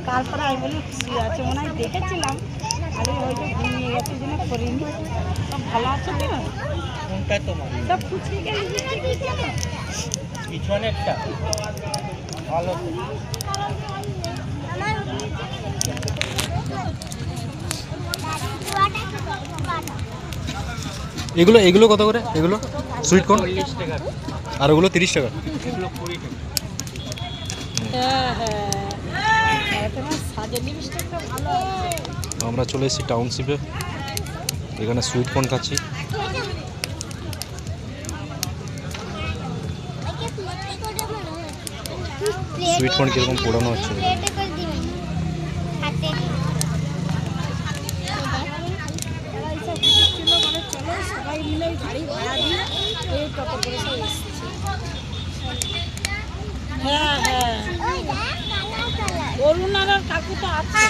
তারপরে আমি বলি শুয়ে আছে মনে হয় দেখেছিলাম, আরে হয়তো ঘুমিয়ে গেছে জন্য করিনি। সব ভালো আছে তো? কোনটা তোমার? সব ফুচকি গেলে পিছনে একটা ভালো তো। এগুলো এগুলো কত করে? এগুলো সুইট কর্ন 40 টাকা, আর ওগুলো 30 টাকা। এগুলো 20 টাকা। হ্যাঁ হ্যাঁ, তোমার সাজে লিপস্টিকটা ভালো আছে। আমরা চলে এসেছি টাউনশিপে, এখানে সুইট কর্ন খাচ্ছি। সুইট কর্ন কীরকম পোড়ানো হচ্ছে। সবাই মিলে গাড়ি ভাড়া দিয়ে এই টোটো করে সব এসেছি। হ্যাঁ হ্যাঁ, অরুণ আর কাকু তো আছে।